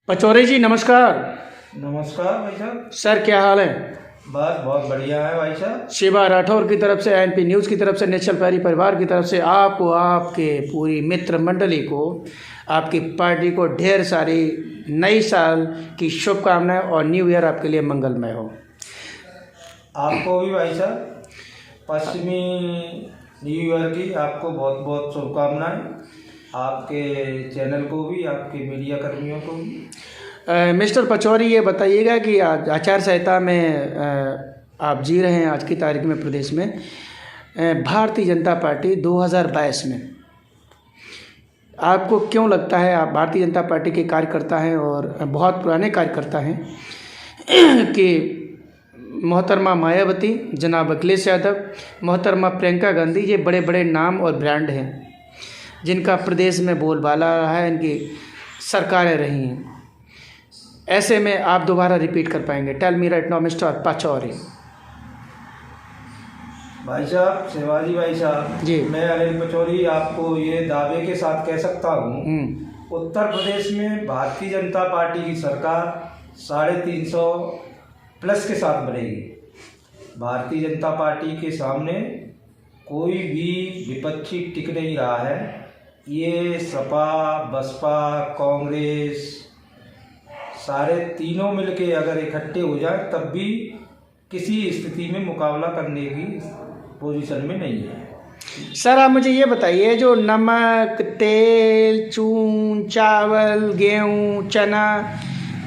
पचौरी जी नमस्कार। नमस्कार भाई साहब। सर क्या हाल है? बस बहुत बढ़िया है भाई साहब। शिवा राठौर की तरफ से, एनपी न्यूज़ की तरफ से, नेशनल पैरी परिवार की तरफ से आपको, आपके पूरी मित्र मंडली को, आपकी पार्टी को ढेर सारी नई साल की शुभकामनाएं और न्यू ईयर आपके लिए मंगलमय हो। आपको भी भाई साहब पश्चिमी न्यू ईयर की आपको बहुत बहुत शुभकामनाएं। आपके चैनल को भी, आपके मीडिया कर्मियों को भी। मिस्टर पचौरी ये बताइएगा कि आचार संहिता में आप जी रहे हैं आज की तारीख में प्रदेश में, भारतीय जनता पार्टी 2022 में आपको क्यों लगता है, आप भारतीय जनता पार्टी के कार्यकर्ता हैं और बहुत पुराने कार्यकर्ता हैं, कि मोहतरमा मायावती, जनाब अखिलेश यादव, मोहतरमा प्रियंका गांधी, ये बड़े बड़े नाम और ब्रांड हैं जिनका प्रदेश में बोलबाला रहा है, इनकी सरकारें रही हैं। ऐसे में आप दोबारा रिपीट कर पाएंगे? Tell me right now mister Pachauri. भाई साहब, शिवाजी भाई साहब जी। मैं अनिल पचौरी आपको ये दावे के साथ कह सकता हूँ, उत्तर प्रदेश में भारतीय जनता पार्टी की सरकार 350 प्लस के साथ बनेगी। भारतीय जनता पार्टी के सामने कोई भी विपक्षी टिक नहीं रहा है। ये सपा, बसपा, कांग्रेस सारे तीनों मिलके अगर इकट्ठे हो जाए तब भी किसी स्थिति में मुकाबला करने की पोजीशन में नहीं है। सर आप मुझे ये बताइए, जो नमक, तेल, चून, चावल, गेहूँ, चना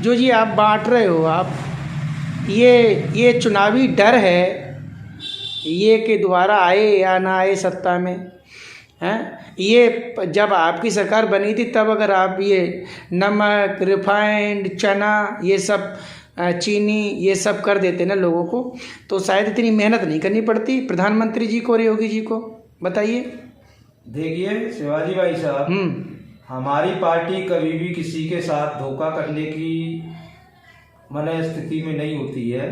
जो जी आप बांट रहे हो, आप ये चुनावी डर है ये कि दोबारा आए या ना आए सत्ता में, हैं? ये जब आपकी सरकार बनी थी तब अगर आप ये नमक, रिफाइंड, चना, ये सब चीनी, ये सब कर देते ना लोगों को, तो शायद इतनी मेहनत नहीं करनी पड़ती प्रधानमंत्री जी को और योगी जी को। बताइए। देखिए शिवाजी भाई साहब, हमारी पार्टी कभी भी किसी के साथ धोखा करने की मन स्थिति में नहीं होती है।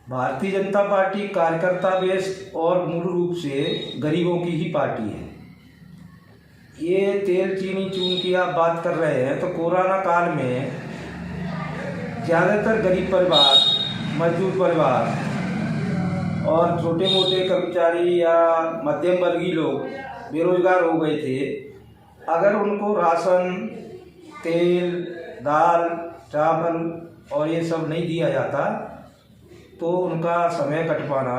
भारतीय जनता पार्टी कार्यकर्ता बेस्ड और मूल रूप से गरीबों की ही पार्टी है। ये तेल, चीनी, चून की आप बात कर रहे हैं तो कोरोना काल में ज़्यादातर गरीब परिवार, मजदूर परिवार और छोटे मोटे कर्मचारी या मध्यम वर्गीय लोग बेरोजगार हो गए थे। अगर उनको राशन, तेल, दाल, चावल और ये सब नहीं दिया जाता तो उनका समय कट पाना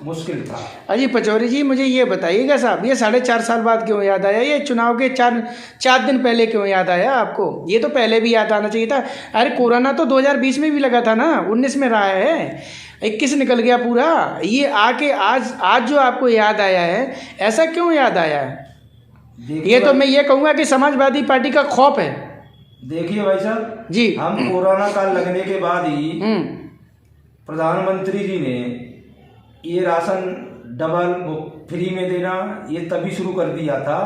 मुश्किल था। अजी पचौरी जी मुझे ये बताइएगा साहब, ये 4.5 साल बाद क्यों याद आया? ये चुनाव के चार दिन पहले क्यों याद आया आपको? ये तो पहले भी याद आना चाहिए था। अरे कोरोना तो 2020 में भी लगा था ना, 19 में रहा है, 21 निकल गया पूरा। ये आके आज जो आपको याद आया है, ऐसा क्यों याद आया है? ये तो मैं ये कहूँगा कि समाजवादी पार्टी का खौफ है। देखिए भाई साहब जी, हम कोरोना काल लगने के बाद ही प्रधानमंत्री जी ने ये राशन डबल फ्री में देना ये तभी शुरू कर दिया था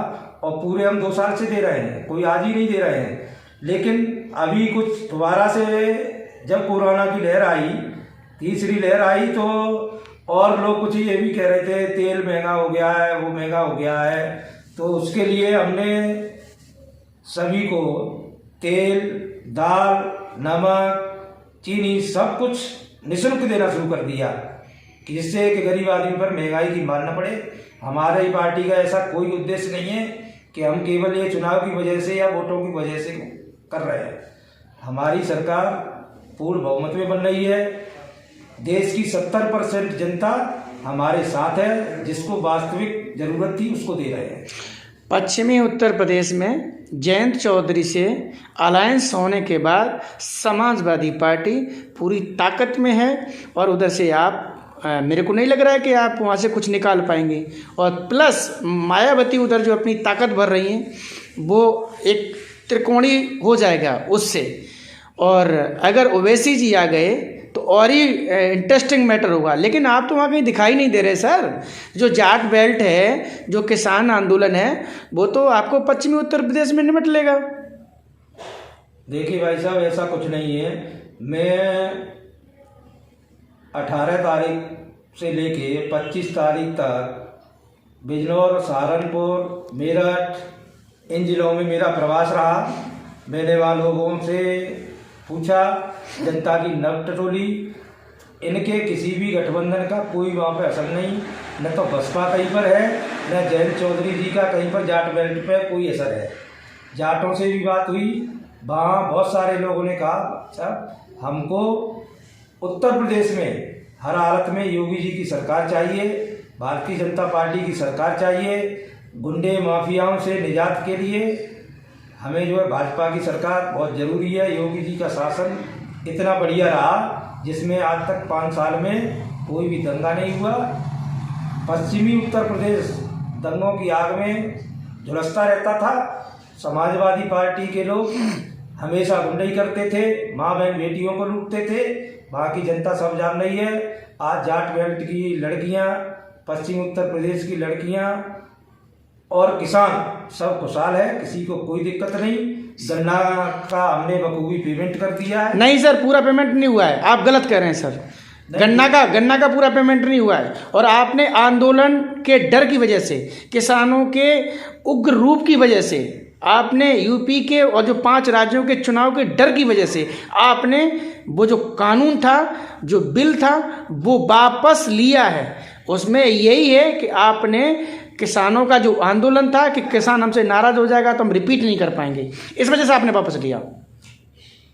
और पूरे हम 2 साल से दे रहे हैं, कोई आज ही नहीं दे रहे हैं। लेकिन अभी कुछ दोबारा से जब कोरोना की लहर आई, तीसरी लहर आई, तो और लोग कुछ ये भी कह रहे थे तेल महंगा हो गया है, वो महंगा हो गया है, तो उसके लिए हमने सभी को तेल, दाल, नमक, चीनी सब कुछ निःशुल्क देना शुरू कर दिया कि जिससे कि गरीब आदमी पर महंगाई की मार न पड़े। हमारी पार्टी का ऐसा कोई उद्देश्य नहीं है कि हम केवल ये चुनाव की वजह से या वोटों की वजह से कर रहे हैं। हमारी सरकार पूर्ण बहुमत में बन रही है। देश की 70% जनता हमारे साथ है, जिसको वास्तविक जरूरत थी उसको दे रहे हैं। पश्चिमी उत्तर प्रदेश में जयंत चौधरी से अलायंस होने के बाद समाजवादी पार्टी पूरी ताकत में है और उधर से आप मेरे को नहीं लग रहा है कि आप वहाँ से कुछ निकाल पाएंगे। और प्लस मायावती उधर जो अपनी ताकत भर रही हैं वो एक त्रिकोणी हो जाएगा उससे, और अगर ओवैसी जी आ गए तो और ही इंटरेस्टिंग मैटर होगा। लेकिन आप तो वहाँ कहीं दिखाई नहीं दे रहे सर। जो जाट बेल्ट है, जो किसान आंदोलन है, वो तो आपको पश्चिमी उत्तर प्रदेश में निपट लेगा। देखिए भाई साहब, ऐसा कुछ नहीं है। मैं 18 तारीख से लेके 25 तारीख तक बिजनौर, सहारनपुर, मेरठ इन जिलों में मेरा प्रवास रहा। मैंने वहाँ लोगों से पूछा, जनता की नब टटोली, इनके किसी भी गठबंधन का कोई वहाँ पे असर नहीं, न तो बसपा कहीं पर है, न जयंत चौधरी जी का कहीं पर जाट बेल्ट पे कोई असर है। जाटों से भी बात हुई, वहाँ बहुत सारे लोगों ने कहा अच्छा हमको उत्तर प्रदेश में हर हालत में योगी जी की सरकार चाहिए, भारतीय जनता पार्टी की सरकार चाहिए। गुंडे माफियाओं से निजात के लिए हमें जो है भाजपा की सरकार बहुत ज़रूरी है। योगी जी का शासन इतना बढ़िया रहा जिसमें आज तक 5 साल में कोई भी दंगा नहीं हुआ। पश्चिमी उत्तर प्रदेश दंगों की आग में झुलसता रहता था। समाजवादी पार्टी के लोग हमेशा गुंडाई करते थे, माँ बहन बेटियों को लूटते थे। वहाँ की जनता सब जान रही है। आज जाट बेल्ट की लड़कियाँ, पश्चिम उत्तर प्रदेश की लड़कियाँ और किसान सब खुशहाल है, किसी को कोई दिक्कत नहीं। गन्ना का हमने बखूबी पेमेंट कर दिया है। नहीं सर, पूरा पेमेंट नहीं हुआ है, आप गलत कह रहे हैं सर। गन्ना का पूरा पेमेंट नहीं हुआ है। और आपने आंदोलन के डर की वजह से, किसानों के उग्र रूप की वजह से, आपने यूपी के और जो 5 राज्यों के चुनाव के डर की वजह से आपने वो जो कानून था, जो बिल था, वो वापस लिया है। उसमें यही है कि आपने किसानों का जो आंदोलन था कि किसान हमसे नाराज हो जाएगा तो हम रिपीट नहीं कर पाएंगे, इस वजह से आपने वापस लिया।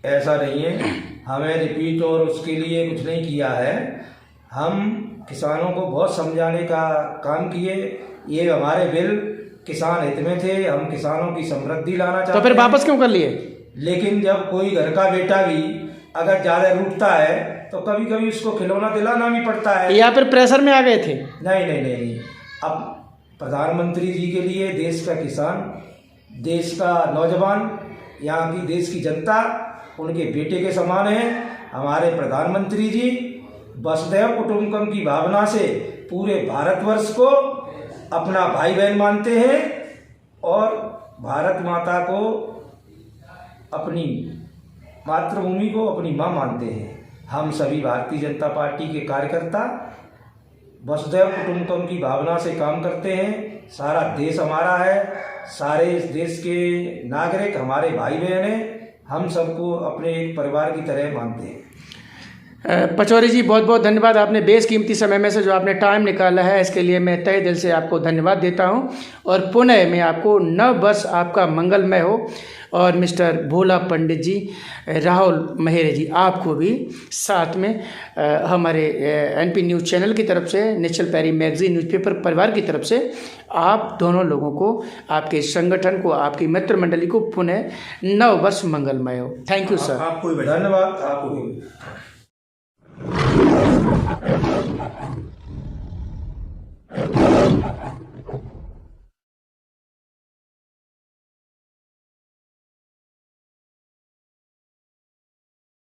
ऐसा नहीं है, हमें रिपीट और उसके लिए कुछ नहीं किया है। हम किसानों को बहुत समझाने का काम किए। ये हमारे बिल किसान हित में थे, हम किसानों की समृद्धि लाना चाहते हैं। तो फिर वापस क्यों कर लिए? लेकिन जब कोई घर का बेटा भी अगर ज़्यादा रूठता है तो कभी कभी उसको खिलौना दिलाना भी पड़ता है। या फिर प्रेशर में आ गए थे? नहीं नहीं नहीं नहीं। अब प्रधानमंत्री जी के लिए देश का किसान, देश का नौजवान, यहाँ की देश की जनता उनके बेटे के समान है। हमारे प्रधानमंत्री जी वसुधैव कुटुंबकम की भावना से पूरे भारतवर्ष को अपना भाई बहन मानते हैं और भारत माता को, अपनी मातृभूमि को अपनी माँ मानते हैं। हम सभी भारतीय जनता पार्टी के कार्यकर्ता वसुधैव कुटुंबकम की भावना से काम करते हैं। सारा देश हमारा है, सारे इस देश के नागरिक हमारे भाई बहन हैं। हम सबको अपने एक परिवार की तरह मानते हैं। पचौरी जी, बहुत बहुत धन्यवाद। आपने बेशकीमती समय में से जो आपने टाइम निकाला है, इसके लिए मैं तहे दिल से आपको धन्यवाद देता हूं। और पुनः मैं आपको नव वर्ष आपका मंगलमय हो। और मिस्टर भोला पंडित जी, राहुल महेरे जी, आपको भी साथ में हमारे एनपी न्यूज़ चैनल की तरफ से, नेशनल पैरी मैगजीन न्यूज़पेपर परिवार की तरफ से आप दोनों लोगों को, आपके संगठन को, आपकी मित्र मंडली को पुनः नव वर्ष मंगलमय हो। Thank you sir. आपको भी धन्यवाद। आपको भी।